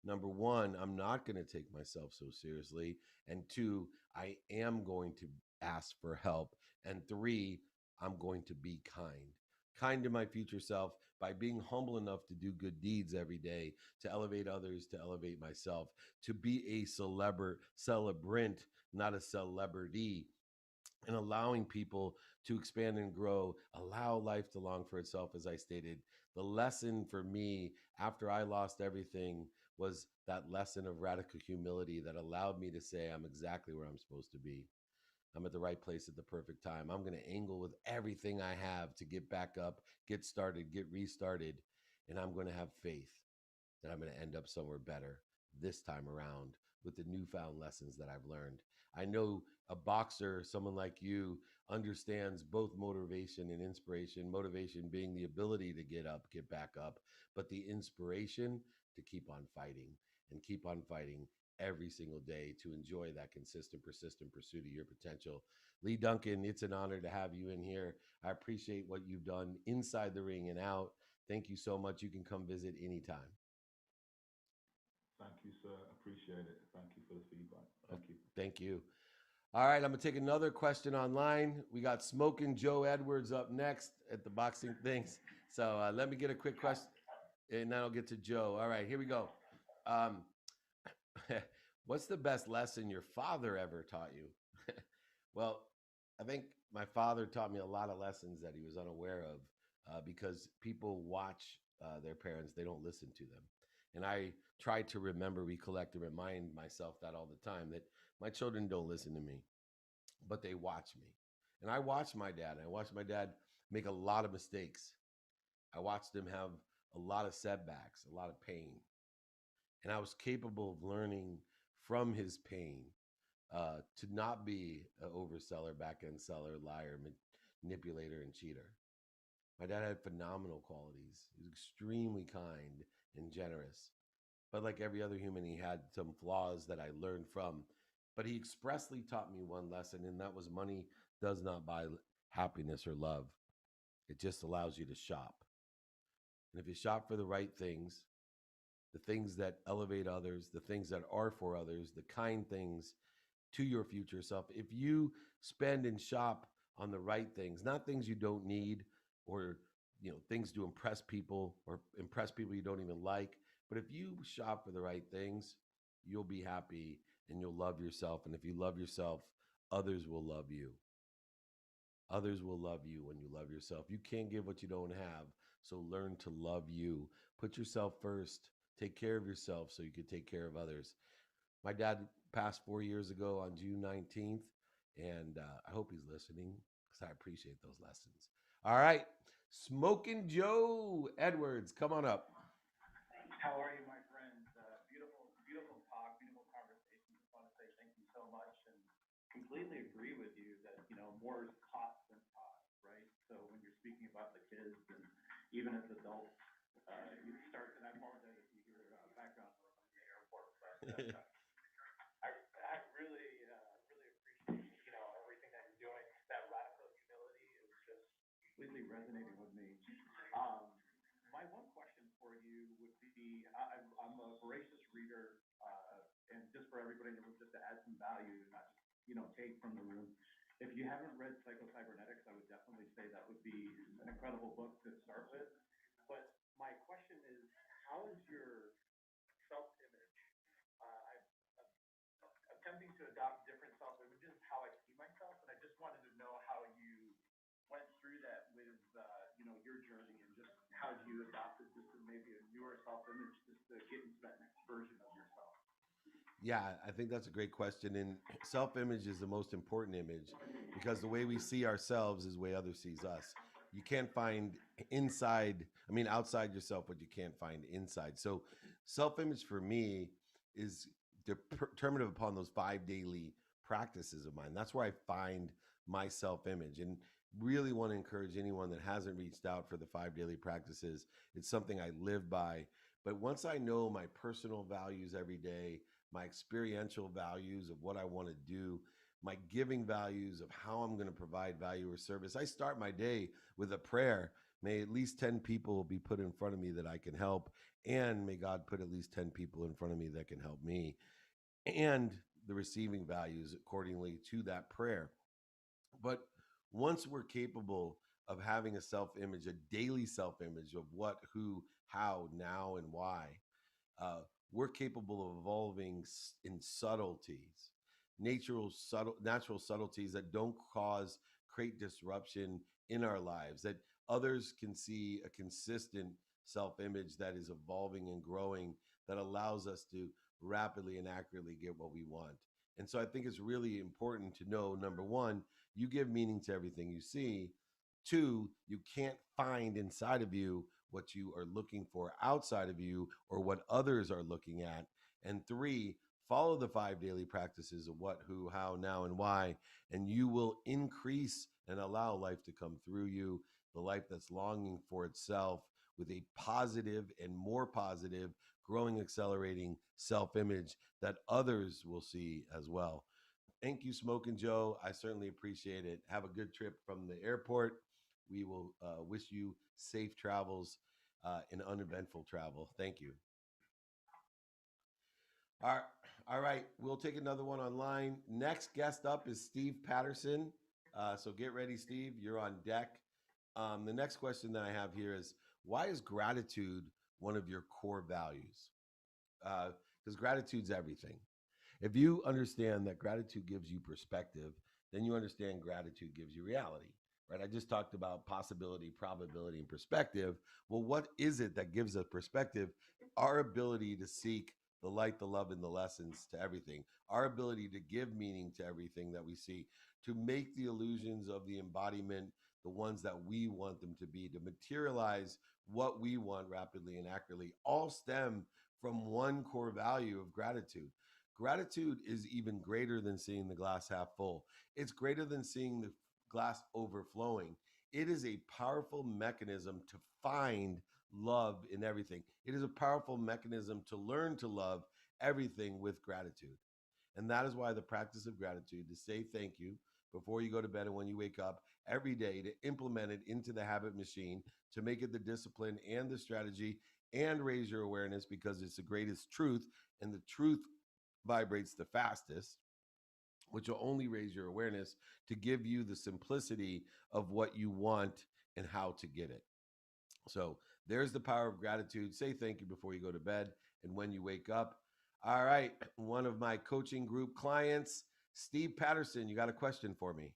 number one, I'm not going to take myself so seriously. And two, I am going to ask for help. And three, I'm going to be kind. Kind to my future self by being humble enough to do good deeds every day, to elevate others, to elevate myself, to be a celebrant, not a celebrity, and allowing people to expand and grow, allow life to long for itself, as I stated. The lesson for me after I lost everything was that lesson of radical humility that allowed me to say, I'm exactly where I'm supposed to be. I'm at the right place at the perfect time. I'm going to angle with everything I have to get back up, get started, get restarted. And I'm going to have faith that I'm going to end up somewhere better this time around with the newfound lessons that I've learned. I know a boxer, someone like you, understands both motivation and inspiration. Motivation being the ability to get up, get back up, but the inspiration to keep on fighting and keep on fighting every single day to enjoy that consistent, persistent pursuit of your potential. Lee Duncan, it's an honor to have you in here. I appreciate what you've done inside the ring and out. Thank you so much. You can come visit anytime. Thank you, sir. Appreciate it. Thank you for the feedback. Thank you. Thank you. All right, I'm gonna take another question online. We got Smoking Joe Edwards up next at the boxing things. So let me get a quick question, and then I'll get to Joe. All right, here we go. Um, what's the best lesson your father ever taught you? Well, I think my father taught me a lot of lessons that he was unaware of because people watch their parents, they don't listen to them. And I try to remember, recollect, and remind myself that all the time that my children don't listen to me, but they watch me. And I watched my dad. I watched my dad make a lot of mistakes. I watched him have a lot of setbacks, a lot of pain. And I was capable of learning from his pain to not be an overseller, back end seller, liar, manipulator, and cheater. My dad had phenomenal qualities. He was extremely kind and generous. But like every other human, he had some flaws that I learned from. But he expressly taught me one lesson, and that was money does not buy happiness or love. It just allows you to shop. And if you shop for the right things, the things that elevate others, the things that are for others, the kind things to your future self, if you spend and shop on the right things, not things you don't need or things to impress people or impress people you don't even like, but if you shop for the right things, you'll be happy and you'll love yourself. And if you love yourself, others will love you. Others will love you when you love yourself. You can't give what you don't have. So learn to love you. Put yourself first. Take care of yourself so you can take care of others. My dad passed 4 years ago on June 19th, and I hope he's listening because I appreciate those lessons. All right, Smoking Joe Edwards, come on up. How are you, my friend? Beautiful, beautiful talk, beautiful conversation. Just want to say thank you so much, and completely agree with you that more is cost than cost, right? So when you're speaking about the kids, and even as adults, you start. And I apologize if you hear background noise in the airport, but I really, really appreciate everything that you're doing. That radical humility is just completely resonating with me. Um, my one question for you would be, I'm a voracious reader, and just for everybody in the room, just to add some value, not just take from the room. If you haven't read Psycho-Cybernetics, I would definitely say that would be an incredible book to start with. But my question is, how is your self-image? I'm attempting to adopt different self-images, how I see myself, and I just wanted to know how you went through that with your journey, and just how you adopted just maybe a newer self-image just to get into that next version of yourself. Yeah, I think that's a great question. And self-image is the most important image because the way we see ourselves is the way others sees us. You can't find outside yourself what you can't find inside. So self-image for me is determinative upon those 5 daily practices of mine. That's where I find my self-image, and really want to encourage anyone that hasn't reached out for the 5 daily practices. It's something I live by. But once I know my personal values every day, my experiential values of what I want to do, my giving values of how I'm going to provide value or service. I start my day with a prayer. May at least 10 people be put in front of me that I can help, and may God put at least 10 people in front of me that can help me, and the receiving values accordingly to that prayer. But once we're capable of having a self-image, a daily self-image of what, who, how, now, and why, uh, we're capable of evolving in subtleties. natural subtleties that don't create disruption in our lives, that others can see a consistent self-image that is evolving and growing, that allows us to rapidly and accurately get what we want. And so I think it's really important to know, number one, you give meaning to everything you see. Two, you can't find inside of you what you are looking for outside of you or what others are looking at. And three, follow the 5 daily practices of what, who, how, now, and why, and you will increase and allow life to come through you, the life that's longing for itself with a positive and more positive, growing, accelerating self image that others will see as well. Thank you, Smoking Joe. I certainly appreciate it. Have a good trip from the airport. We will wish you safe travels and uneventful travel. Thank you. All right. All right. We'll take another one online. Next guest up is Steve Patterson. So get ready, Steve. You're on deck. The next question that I have here is, why is gratitude one of your core values? Because gratitude's everything. If you understand that gratitude gives you perspective, then you understand gratitude gives you reality, right? I just talked about possibility, probability, and perspective. Well, what is it that gives us perspective? Our ability to seek the light, the love, and the lessons to everything, our ability to give meaning to everything that we see, to make the illusions of the embodiment the ones that we want them to be, to materialize what we want rapidly and accurately, all stem from one core value of gratitude. Gratitude is even greater than seeing the glass half full. It's greater than seeing the glass overflowing. It is a powerful mechanism to find love in everything. It is a powerful mechanism to learn to love everything with gratitude. And that is why the practice of gratitude, to say thank you before you go to bed and when you wake up every day, to implement it into the habit machine, to make it the discipline and the strategy, and raise your awareness, because it's the greatest truth, and the truth vibrates the fastest, which will only raise your awareness to give you the simplicity of what you want and how to get it. So there's the power of gratitude. Say thank you before you go to bed and when you wake up. All right. One of my coaching group clients, Steve Patterson, you got a question for me?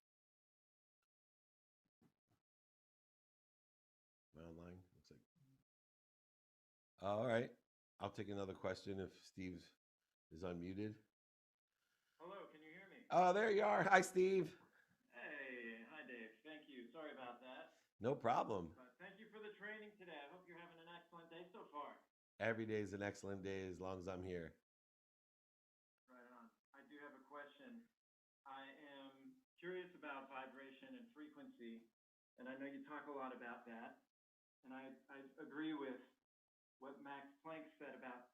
Am I online? Looks like. All right. I'll take another question if Steve is unmuted. Hello, can you hear me? Oh, there you are. Hi, Steve. Hey, hi Dave. Thank you. Sorry about that. No problem. But thank you for the training today. I hope you're having an excellent day so far. Every day is an excellent day as long as I'm here. Right on. I do have a question. I am curious about vibration and frequency, and I know you talk a lot about that. And I agree with what Max Planck said about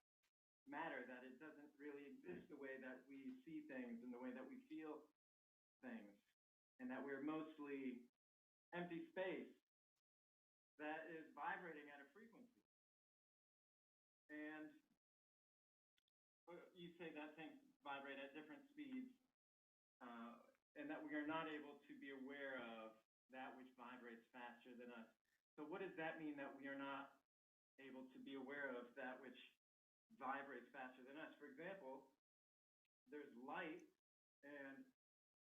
matter, that it doesn't really exist the way that we see things and the way that we feel things, and that we're mostly empty space that is vibrating at a frequency. And you say that things vibrate at different speeds, and that we are not able to be aware of that which vibrates faster than us. So what does that mean, that we are not able to be aware of that which vibrates faster than us? For example, there's light, and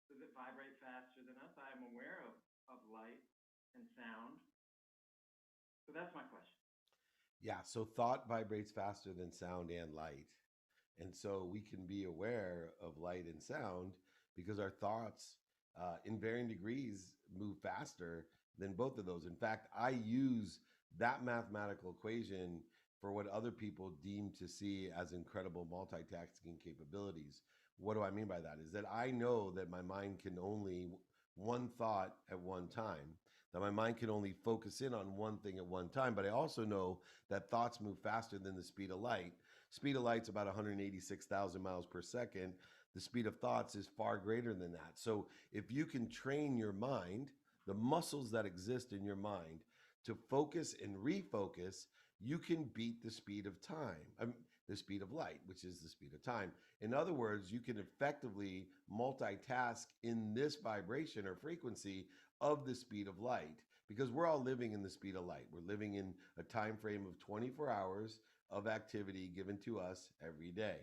does it vibrate faster than us? I am aware of light and sound. So that's my question. Yeah, so thought vibrates faster than sound and light. And so we can be aware of light and sound because our thoughts, in varying degrees, move faster than both of those. In fact, I use that mathematical equation for what other people deem to see as incredible multitasking capabilities. What do I mean by that? Is that I know that my mind can only one thought at one time, that my mind can only focus in on one thing at one time. But I also know that thoughts move faster than the speed of light. Speed of light's about 186,000 miles per second. The speed of thoughts is far greater than that. So if you can train your mind, the muscles that exist in your mind, to focus and refocus, you can beat the speed of time, the speed of light, which is the speed of time. In other words, you can effectively multitask in this vibration or frequency of the speed of light, because we're all living in the speed of light. We're living in a time frame of 24 hours of activity given to us every day.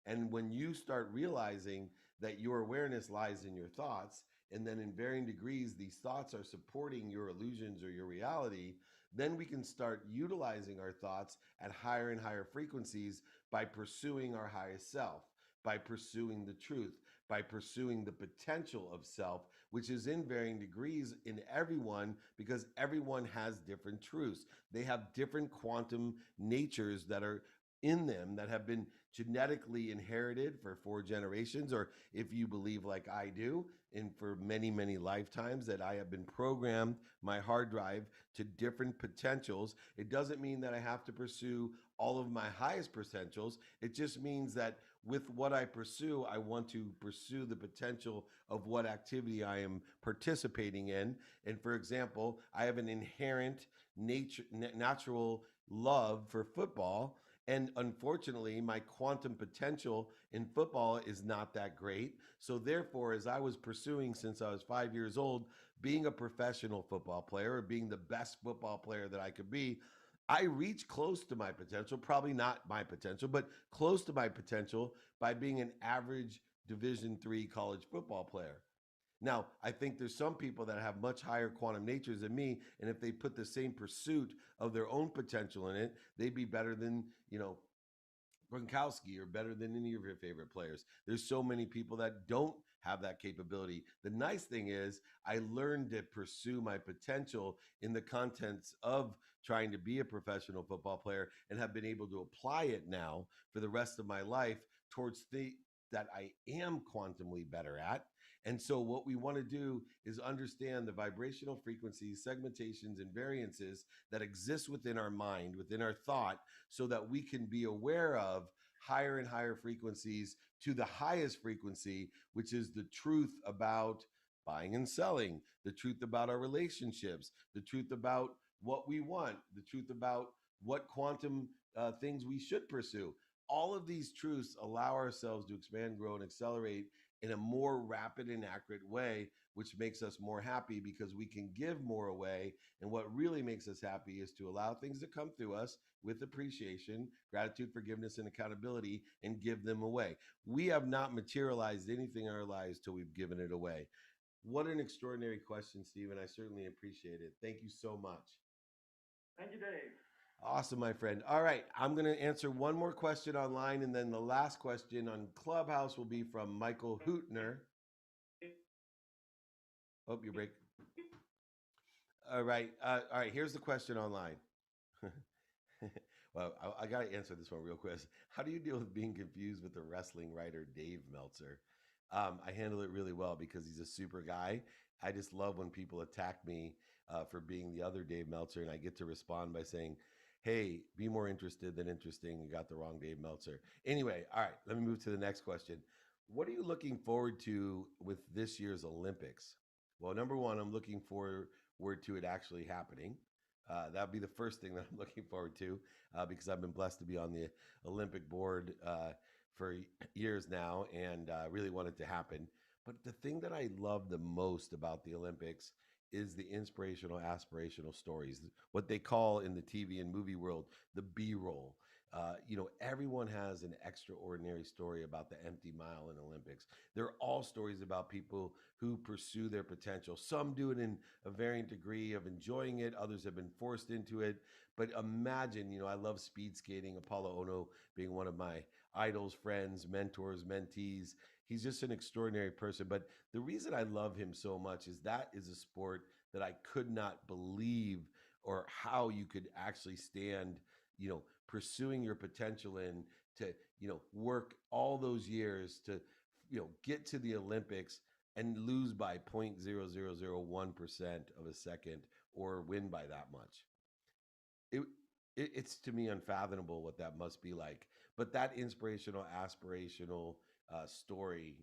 And when you start realizing that your awareness lies in your thoughts, and then in varying degrees, these thoughts are supporting your illusions or your reality, then we can start utilizing our thoughts at higher and higher frequencies by pursuing our highest self, by pursuing the truth, by pursuing the potential of self, which is in varying degrees in everyone because everyone has different truths. They have different quantum natures that are in them that have been genetically inherited for 4 generations, or if you believe like I do, and for many, many lifetimes that I have been programmed my hard drive to different potentials. It doesn't mean that I have to pursue all of my highest potentials. It just means that with what I pursue, I want to pursue the potential of what activity I am participating in. And for example, I have an inherent natural love for football. And unfortunately, my quantum potential in football is not that great. So, therefore, as I was pursuing since I was 5 years old, being a professional football player or being the best football player that I could be, I reached close to my potential, probably not my potential, but close to my potential by being an average Division 3 college football player. Now, I think there's some people that have much higher quantum natures than me, and if they put the same pursuit of their own potential in it, they'd be better than, Gronkowski or better than any of your favorite players. There's so many people that don't have that capability. The nice thing is, I learned to pursue my potential in the contents of trying to be a professional football player and have been able to apply it now for the rest of my life towards that I am quantumly better at. And so, what we want to do is understand the vibrational frequencies, segmentations, and variances that exist within our mind, within our thought, so that we can be aware of higher and higher frequencies to the highest frequency, which is the truth about buying and selling, the truth about our relationships, the truth about what we want, the truth about what quantum things we should pursue. All of these truths allow ourselves to expand, grow, and accelerate in a more rapid and accurate way, which makes us more happy because we can give more away. And what really makes us happy is to allow things to come through us with appreciation, gratitude, forgiveness, and accountability, and give them away. We have not materialized anything in our lives till we've given it away. What an extraordinary question, Stephen. I certainly appreciate it. Thank you so much. Thank you, Dave. Awesome, my friend. All right, I'm going to answer one more question online, and then the last question on Clubhouse will be from Michael Hootner. Oh, you break. All right. All right. Here's the question online. Well, I got to answer this one real quick. How do you deal with being confused with the wrestling writer Dave Meltzer? I handle it really well because he's a super guy. I just love when people attack me for being the other Dave Meltzer, and I get to respond by saying, "Hey, be more interested than interesting. You got the wrong Dave Meltzer." Anyway, all right. Let me move to the next question. What are you looking forward to with this year's Olympics? Well, number one, I'm looking forward to it actually happening. That'd be the first thing that I'm looking forward to because I've been blessed to be on the Olympic board for years now and really want it to happen. But the thing that I love the most about the Olympics is the inspirational, aspirational stories, what they call in the TV and movie world the B roll. Everyone has an extraordinary story about the empty mile in Olympics. They're all stories about people who pursue their potential. Some do it in a varying degree of enjoying it. Others have been forced into it. But imagine, I love speed skating. Apollo Ono being one of my idols, friends, mentors, mentees. He's just an extraordinary person. But the reason I love him so much is that is a sport that I could not believe or how you could actually stand, pursuing your potential in to, work all those years to, get to the Olympics and lose by 0.0001% of a second or win by that much. It, it's to me unfathomable what that must be like. But that inspirational, aspirational story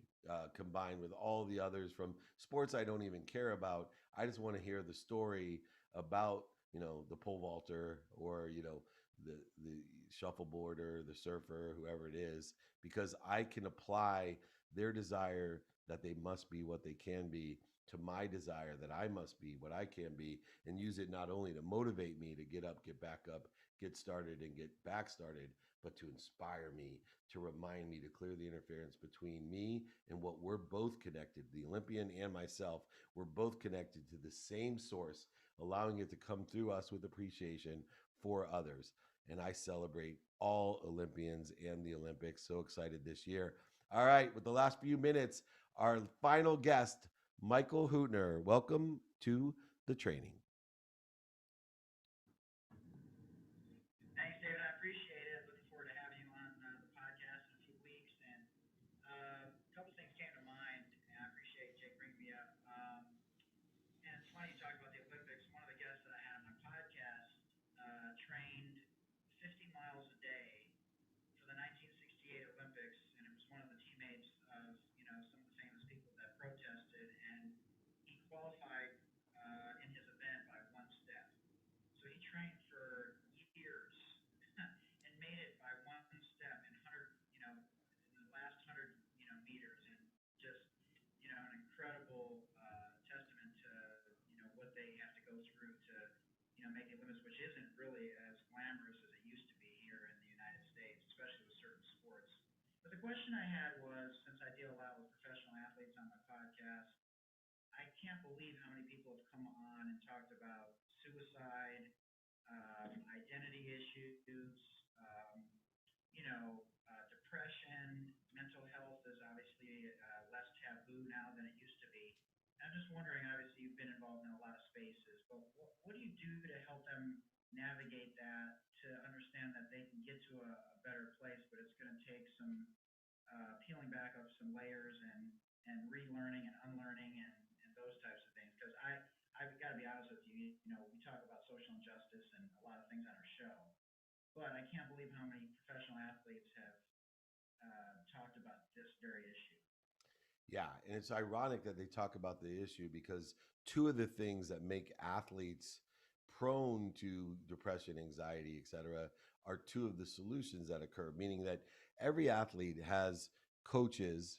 combined with all the others from sports I don't even care about, I just want to hear the story about the pole vaulter or the shuffleboarder, the surfer, whoever it is, because I can apply their desire that they must be what they can be to my desire that I must be what I can be, and use it not only to motivate me to get up, get back up, get started, and get back started, but to inspire me, to remind me, to clear the interference between me and what we're both connected, the Olympian and myself, we're both connected to the same source, allowing it to come through us with appreciation for others. And I celebrate all Olympians and the Olympics. So excited this year. All right, with the last few minutes, our final guest, Michael Hootner. Welcome to the training. Thanks, David. I appreciate it. Looking forward to having you on the podcast in a few weeks. And a couple things came to mind, and I appreciate Jake bringing me up. And it's funny you talk about the Olympics. One of the guests that I had on my podcast trained 50 miles a day for the 1968 Olympics, and it was one of the teammates of some of the famous people that protested, and he qualified in his event by one step. So he trained for years and made it by one step in 100, in the last 100, meters, and just, an incredible testament to, what they have to go through to, make the Olympics, which isn't really as glamorous as it used to be here in the United States, especially with certain sports. But the question I had was, since I deal a lot with professional athletes on my podcast, I can't believe how many people have come on and talked about suicide, identity issues, depression, mental health is obviously less taboo now than it used to be. And I'm just wondering, obviously you've been involved in a lot of spaces, but what do you do to help them navigate that, to understand that they can get to a better place, but it's going to take some peeling back of some layers and relearning and unlearning and those types of things? Because I've got to be honest with you, we talk about social injustice and a lot of things on our show, but I can't believe how many professional athletes have talked about this very issue. Yeah, and it's ironic that they talk about the issue because two of the things that make athletes prone to depression, anxiety, etc., are two of the solutions that occur, meaning that every athlete has coaches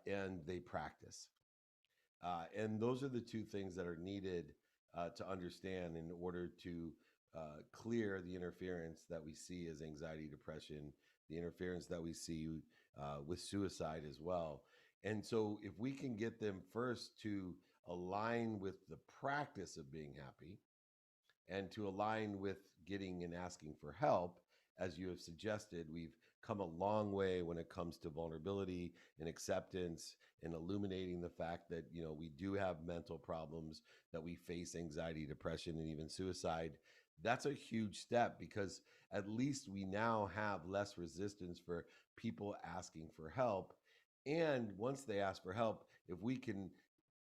and they practice. And those are the two things that are needed to understand in order to clear the interference that we see as anxiety, depression, the interference that we see with suicide as well. And so if we can get them first to align with the practice of being happy and to align with getting and asking for help, as you have suggested, we've come a long way when it comes to vulnerability and acceptance and illuminating the fact that, we do have mental problems, that we face anxiety, depression, and even suicide. That's a huge step because at least we now have less resistance for people asking for help. And once they ask for help, if we can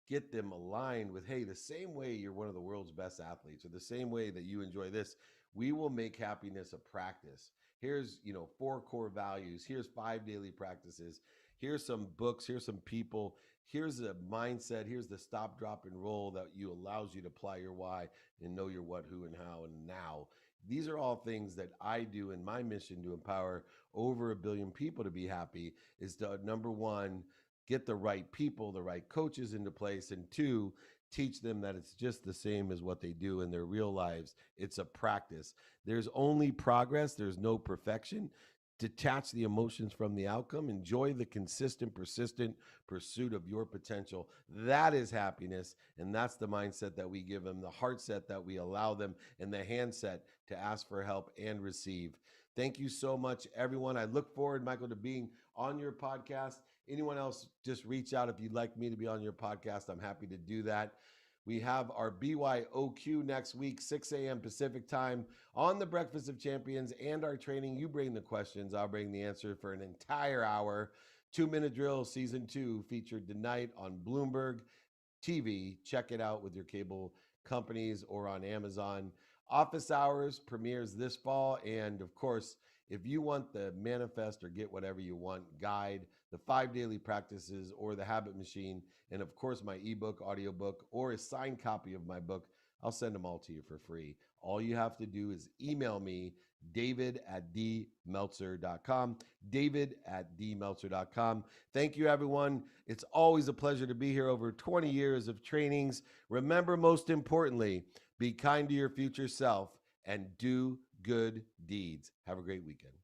get them aligned with, hey, the same way you're one of the world's best athletes, or the same way that you enjoy this, we will make happiness a practice. Here's, 4 core values. Here's 5 daily practices. Here's some books. Here's some people. Here's a mindset. Here's the stop, drop, and roll that allows you to apply your why and know your what, who, and how, and now. These are all things that I do in my mission to empower over 1 billion people to be happy, is to, number one, get the right people, the right coaches into place, and 2, teach them that it's just the same as what they do in their real lives. It's a practice. There's only progress. There's no perfection. Detach the emotions from the outcome. Enjoy the consistent, persistent pursuit of your potential. That is happiness, and that's the mindset that we give them, the heart set that we allow them, and the hand set to ask for help and receive. Thank you so much, everyone. I look forward, Michael, to being on your podcast. Anyone else, just reach out if you'd like me to be on your podcast. I'm happy to do that. We have our BYOQ next week, 6 a.m. Pacific time on the Breakfast of Champions and our training. You bring the questions, I'll bring the answer for an entire hour. 2-Minute Drill Season 2 featured tonight on Bloomberg TV. Check it out with your cable companies or on Amazon. Office Hours premieres this fall. And of course, if you want the Manifest or Get Whatever You Want guide, the 5 daily practices, or the Habit Machine, and of course my ebook, audiobook, or a signed copy of my book, I'll send them all to you for free. All you have to do is email me, david@dmeltzer.com, david@dmeltzer.com. Thank you, everyone. It's always a pleasure to be here. Over 20 years of trainings. Remember, most importantly, be kind to your future self and do good deeds. Have a great weekend.